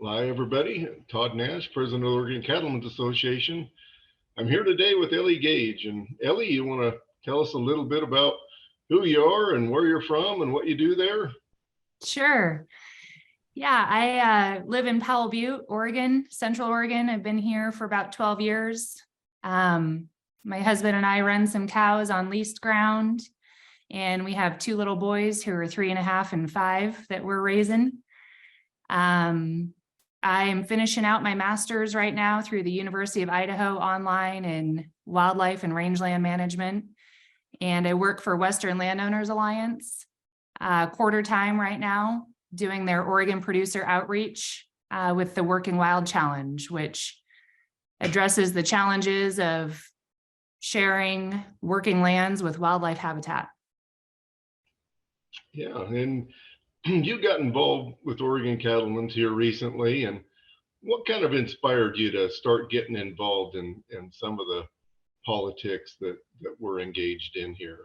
Hi, everybody. Todd Nash, President of the Oregon Cattlemen's Association. I'm here today with Ellie Gage. And Ellie, you want to tell us a little bit about who you are and where you're from and what you do there? Sure. Yeah, I live in Powell Butte, Oregon, Central Oregon. I've been here for about 12 years. My husband and I run some cows on leased ground, and we have two little boys who are 3.5 and 5 that we're raising. I'm finishing out my master's right now through the University of Idaho online in wildlife and rangeland management. And I work for Western Landowners Alliance, quarter time right now, doing their Oregon producer outreach with the Working Wild Challenge, which addresses the challenges of sharing working lands with wildlife habitat. Yeah, and you got involved with Oregon Cattlemen's here recently, and what kind of inspired you to start getting involved in some of the politics that we're engaged in here?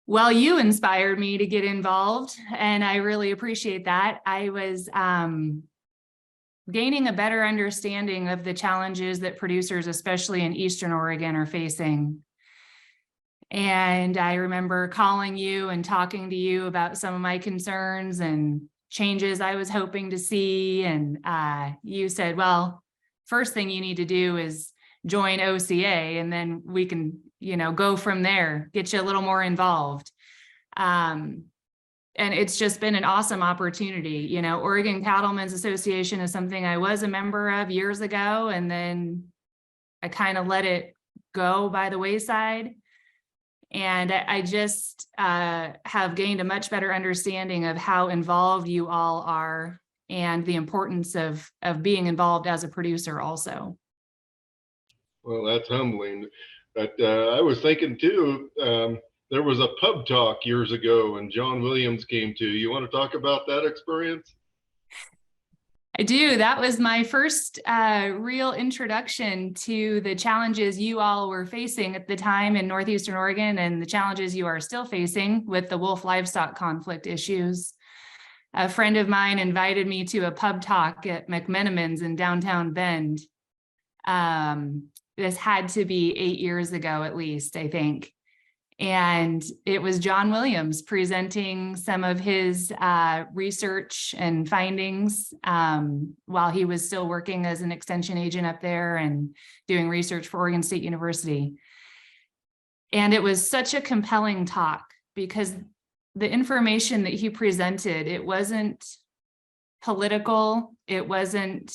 Well, you inspired me to get involved, and I really appreciate that. I was gaining a better understanding of the challenges that producers, especially in Eastern Oregon, are facing. And I remember calling you and talking to you about some of my concerns and changes I was hoping to see. And you said, well, first thing you need to do is join OCA, and then we can, go from there, get you a little more involved. And it's just been an awesome opportunity. Oregon Cattlemen's Association is something I was a member of years ago, and then I kind of let it go by the wayside. And I just have gained a much better understanding of how involved you all are and the importance of being involved as a producer also. Well, that's humbling. But I was thinking too, there was a pub talk years ago and John Williams came to. You want to talk about that experience? I do. That was my first real introduction to the challenges you all were facing at the time in Northeastern Oregon, and the challenges you are still facing with the wolf livestock conflict issues. A friend of mine invited me to a pub talk at McMenamin's in downtown Bend. This had to be 8 years ago, at least, I think. And it was John Williams presenting some of his research and findings while he was still working as an extension agent up there and doing research for Oregon State University. And it was such a compelling talk because the information that he presented, it wasn't political. It wasn't,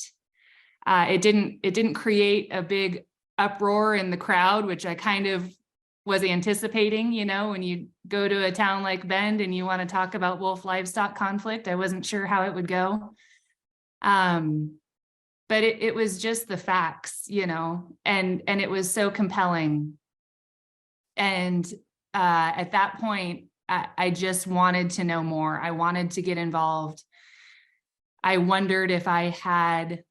it didn't create a big uproar in the crowd, which I kind of was anticipating, when you go to a town like Bend and you want to talk about wolf livestock conflict. I wasn't sure how it would go. But it was just the facts, and it was so compelling. And at that point, I just wanted to know more. I wanted to get involved. I wondered if I had,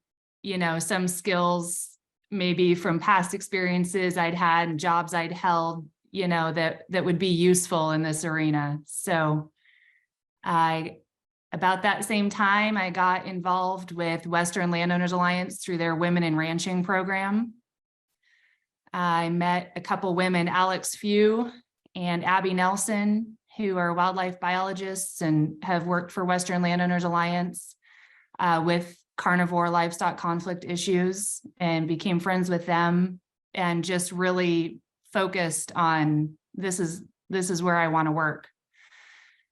some skills maybe from past experiences I'd had and jobs I'd held, that would be useful in this arena. So about that same time, I got involved with Western Landowners Alliance through their Women in Ranching program. I met a couple women, Alex Few and Abby Nelson, who are wildlife biologists and have worked for Western Landowners Alliance with carnivore livestock conflict issues, and became friends with them and just really focused on this is where I want to work.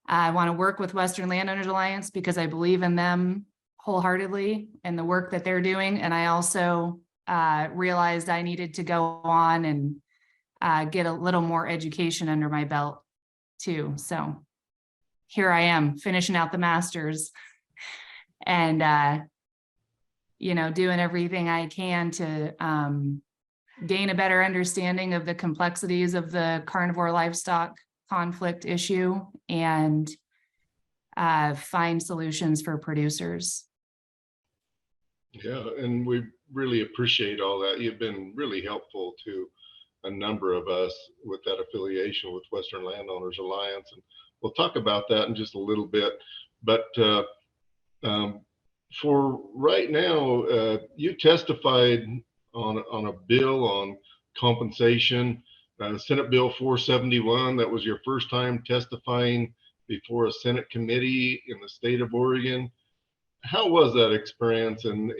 I want to work with Western Landowners Alliance because I believe in them wholeheartedly and the work that they're doing. And I also realized I needed to go on and get a little more education under my belt too. So here I am finishing out the master's and doing everything I can to gain a better understanding of the complexities of the carnivore livestock conflict issue and find solutions for producers. Yeah, and we really appreciate all that. You've been really helpful to a number of us with that affiliation with Western Landowners Alliance, and we'll talk about that in just a little bit. But for right now, you testified on a bill on compensation, Senate Bill 471. That was your first time testifying before a Senate committee in the state of Oregon. How was that experience? And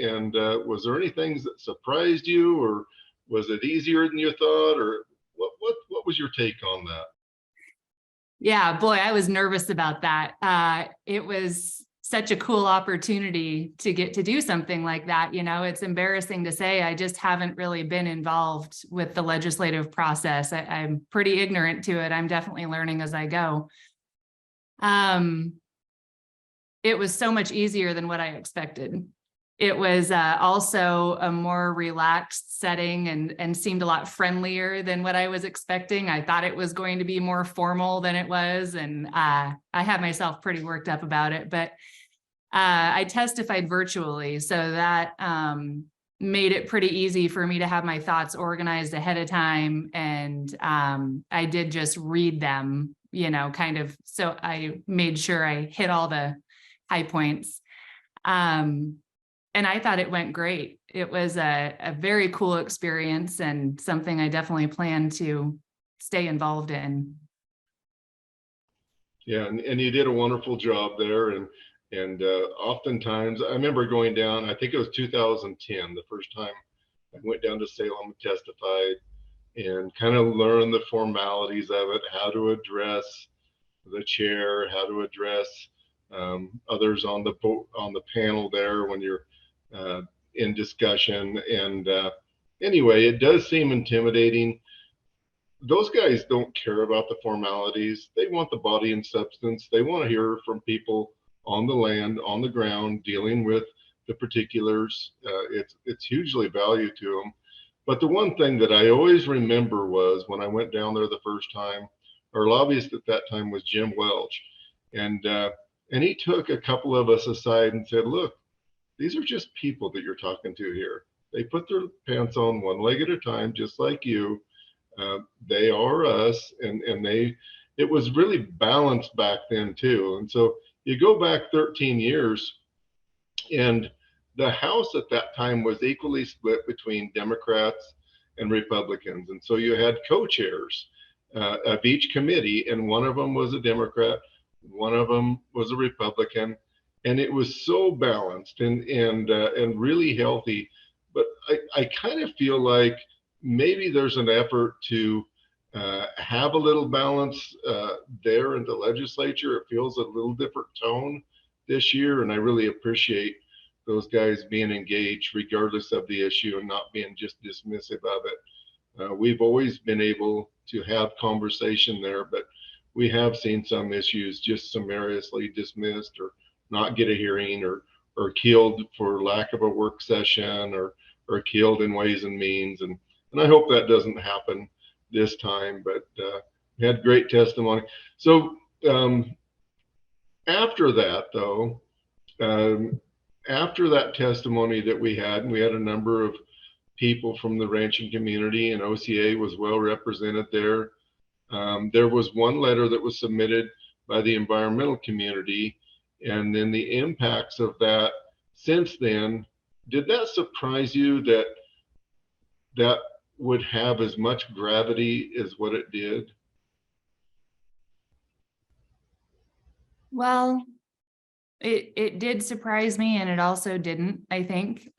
was there any things that surprised you, or was it easier than you thought, or what was your take on that? Yeah, boy, I was nervous about that. It was such a cool opportunity to get to do something like that. You know, it's embarrassing to say I just haven't really been involved with the legislative process. I'm pretty ignorant to it. I'm definitely learning as I go. It was so much easier than what I expected. It was also a more relaxed setting and seemed a lot friendlier than what I was expecting. I thought it was going to be more formal than it was, and I had myself pretty worked up about it. But I testified virtually, so that made it pretty easy for me to have my thoughts organized ahead of time. And I did just read them, you know, kind of. So I made sure I hit all the high points. And I thought it went great. It was a very cool experience and something I definitely plan to stay involved in. Yeah, and you did a wonderful job there. And oftentimes, I remember going down, I think it was 2010, the first time I went down to Salem and testified, and kind of learned the formalities of it, how to address the chair, how to address others on the panel there when you're in discussion. And anyway, it does seem intimidating. Those guys don't care about the formalities. They want the body and substance. They want to hear from people on the land, on the ground, dealing with the particulars. It's hugely valued to them. But the one thing that I always remember was when I went down there the first time, our lobbyist at that time was Jim Welch, and he took a couple of us aside and said, "Look, these are just people that you're talking to here. They put their pants on one leg at a time, just like you. They are us," and it was really balanced back then too. And so you go back 13 years, and the House at that time was equally split between Democrats and Republicans. And so you had co-chairs of each committee, and one of them was a Democrat, one of them was a Republican, and it was so balanced and really healthy. But I kind of feel like maybe there's an effort to have a little balance there in the legislature. It feels a little different tone this year, and I really appreciate those guys being engaged regardless of the issue and not being just dismissive of it. We've always been able to have conversation there, but we have seen some issues just summariously dismissed or not get a hearing or killed for lack of a work session or killed in Ways and Means. And I hope that doesn't happen this time, but we had great testimony. So after that, though, after that testimony that we had, and we had a number of people from the ranching community, and OCA was well represented there. There was one letter that was submitted by the environmental community, and then the impacts of that since then. Did that surprise you that that would have as much gravity as what it did? Well, it did surprise me, and it also didn't, I think.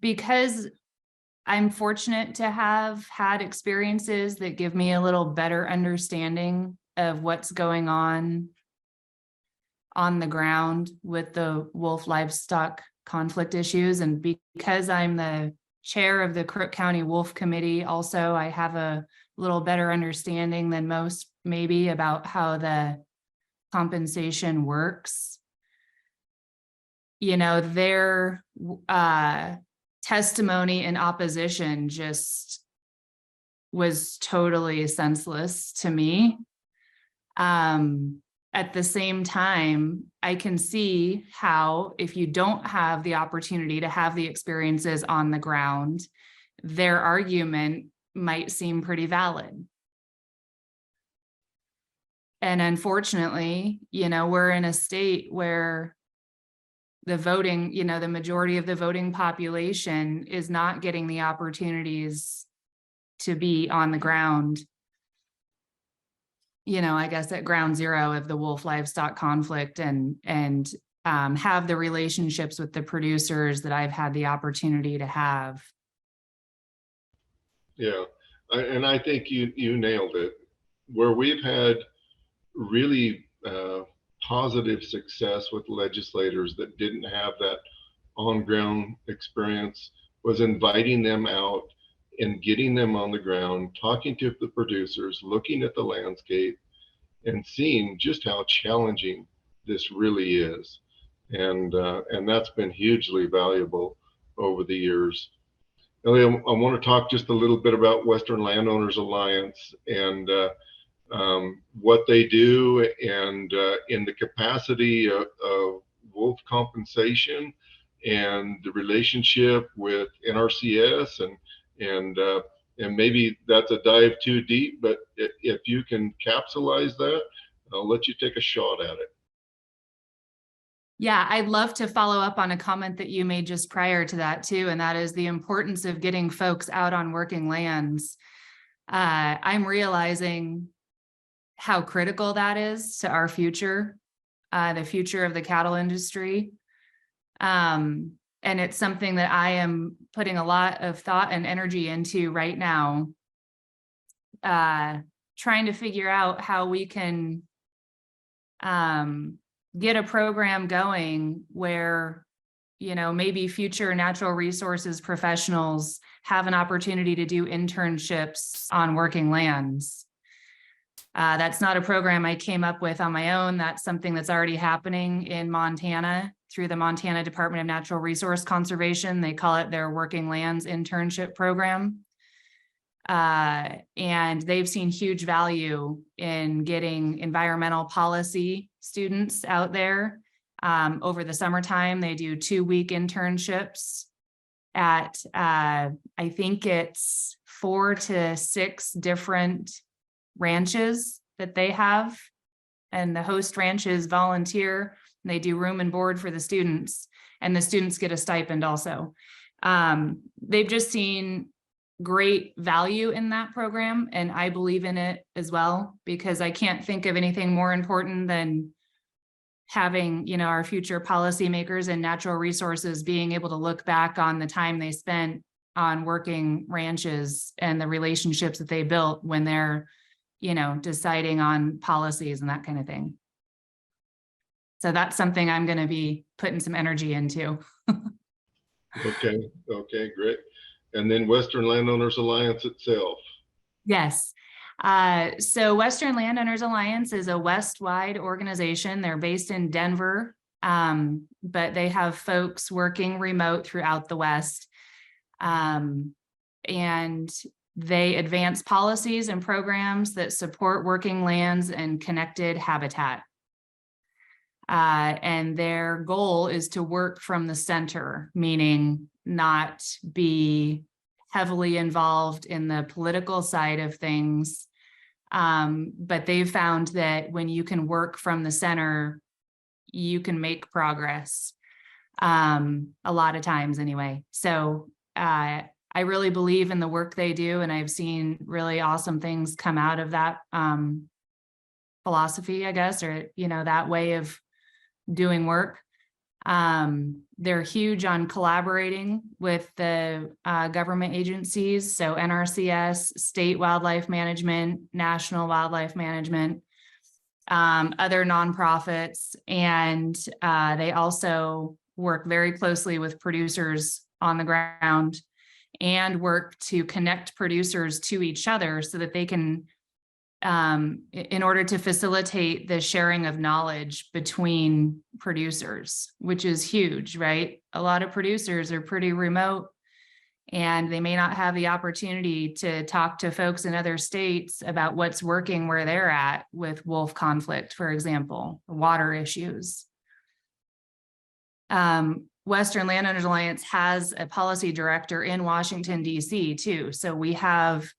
Because I'm fortunate to have had experiences that give me a little better understanding of what's going on the ground with the wolf livestock conflict issues. And because I'm the chair of the Crook County Wolf Committee, also, I have a little better understanding than most maybe about how the compensation works. You know, their testimony in opposition just was totally senseless to me. At the same time, I can see how if you don't have the opportunity to have the experiences on the ground, their argument might seem pretty valid. And unfortunately, we're in a state where the voting, the majority of the voting population is not getting the opportunities to be on the ground, I guess at ground zero of the wolf livestock conflict, and have the relationships with the producers that I've had the opportunity to have. Yeah, and I think you nailed it. Where we've had really positive success with legislators that didn't have that on-ground experience was inviting them out and getting them on the ground, talking to the producers, looking at the landscape, and seeing just how challenging this really is. And that's been hugely valuable over the years. Ellie, I want to talk just a little bit about Western Landowners Alliance and what they do, and in the capacity of wolf compensation and the relationship with NRCS, and maybe that's a dive too deep, but if you can capsulize that, I'll let you take a shot at it. Yeah, I'd love to follow up on a comment that you made just prior to that too, and that is the importance of getting folks out on working lands. I'm realizing how critical that is to our future, the future of the cattle industry. And it's something that I am putting a lot of thought and energy into right now, trying to figure out how we can get a program going where, maybe future natural resources professionals have an opportunity to do internships on working lands. That's not a program I came up with on my own. That's something that's already happening in Montana through the Montana Department of Natural Resource Conservation. They call it their Working Lands Internship Program. And they've seen huge value in getting environmental policy students out there. Over the summertime, they do 2-week internships at, I think it's 4 to 6 different ranches that they have. And the host ranches volunteer, and they do room and board for the students, and the students get a stipend also. They've just seen great value in that program, and I believe in it as well, because I can't think of anything more important than having, our future policymakers and natural resources being able to look back on the time they spent on working ranches and the relationships that they built when they're, deciding on policies and that kind of thing. So that's something I'm going to be putting some energy into. Okay, great. And then Western Landowners Alliance itself. Yes. So Western Landowners Alliance is a West-wide organization. They're based in Denver, but they have folks working remote throughout the West. And they advance policies and programs that support working lands and connected habitat. And their goal is to work from the center, meaning not be heavily involved in the political side of things. But they've found that when you can work from the center, you can make progress, a lot of times anyway. So I really believe in the work they do, and I've seen really awesome things come out of that philosophy, I guess, or, that way of doing work. They're huge on collaborating with the government agencies, so NRCS, state wildlife management, national wildlife management, other nonprofits, and they also work very closely with producers on the ground and work to connect producers to each other so that they can, in order to facilitate the sharing of knowledge between producers, which is huge, right? A lot of producers are pretty remote, and they may not have the opportunity to talk to folks in other states about what's working where they're at with wolf conflict, for example, water issues. Western Landowners Alliance has a policy director in Washington, D.C. too. So we have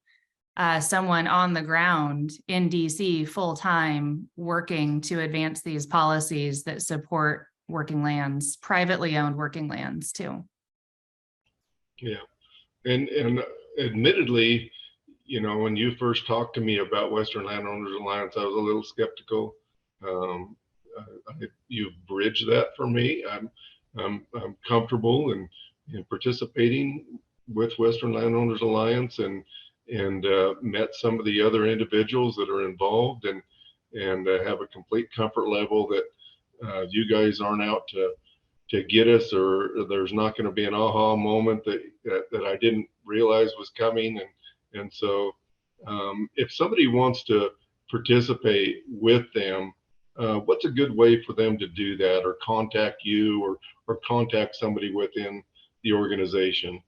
someone on the ground in DC full-time working to advance these policies that support working lands, privately owned working lands too. Yeah. And admittedly, you know, when you first talked to me about Western Landowners Alliance, I was a little skeptical. You've bridged that for me. I'm comfortable in participating with Western Landowners Alliance, and met some of the other individuals that are involved, and have a complete comfort level that you guys aren't out to get us, or there's not going to be an aha moment that I didn't realize was coming. And so if somebody wants to participate with them, what's a good way for them to do that, or contact you, or contact somebody within the organization?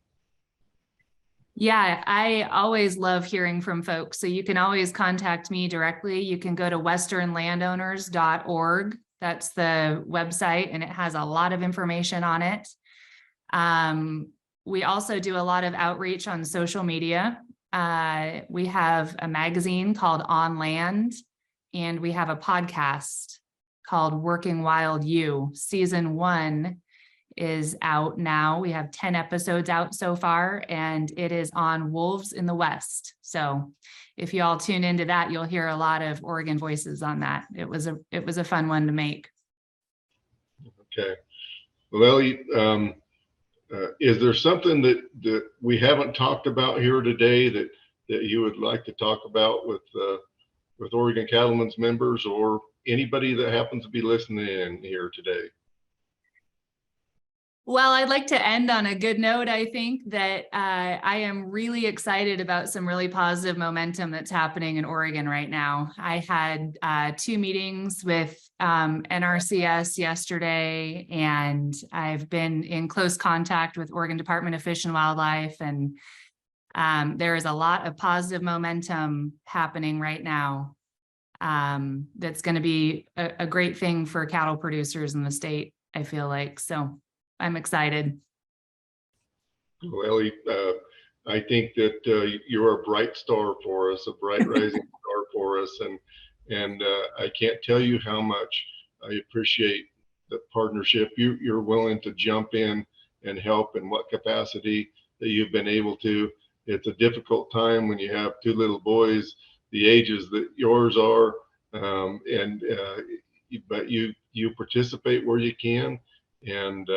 Yeah, I always love hearing from folks. So you can always contact me directly. You can go to westernlandowners.org. That's the website, and it has a lot of information on it. We also do a lot of outreach on social media. We have a magazine called On Land, and we have a podcast called Working Wild U. Season 1 is out now. We have 10 episodes out so far, and it is on wolves in the West. So if you all tune into that, you'll hear a lot of Oregon voices on that. It was a fun one to make. Okay. Well, Ellie, is there something that we haven't talked about here today that you would like to talk about with Oregon Cattlemen's members, or anybody that happens to be listening in here today? Well, I'd like to end on a good note. I think that I am really excited about some really positive momentum that's happening in Oregon right now. I had 2 meetings with NRCS yesterday, and I've been in close contact with Oregon Department of Fish and Wildlife, and there is a lot of positive momentum happening right now. That's going to be a great thing for cattle producers in the state, I feel like. So I'm excited. Well, Ellie, I think that you're a bright star for us, a bright rising star for us, and I can't tell you how much I appreciate the partnership. You're willing to jump in and help in what capacity that you've been able to. It's a difficult time when you have 2 little boys the ages that yours are, but you participate where you can, and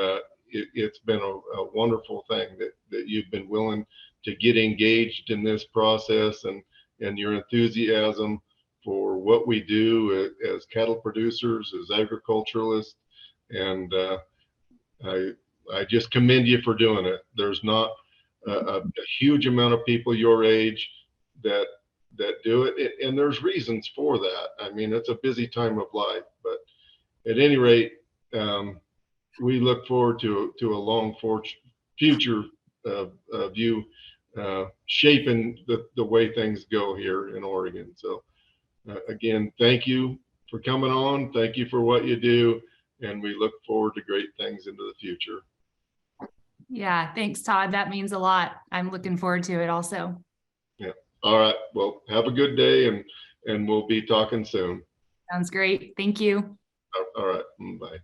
it's been a wonderful thing that you've been willing to get engaged in this process, and your enthusiasm for what we do as cattle producers, as agriculturalists. And I just commend you for doing it. There's not a huge amount of people your age that do it, and there's reasons for that. I mean, it's a busy time of life, but at any rate, we look forward to a long future of you shaping the way things go here in Oregon. So again, thank you for coming on. Thank you for what you do, and we look forward to great things into the future. Yeah, thanks, Todd. That means a lot. I'm looking forward to it also. Yeah. All right. Well, have a good day, and we'll be talking soon. Sounds great. Thank you. All right. Bye.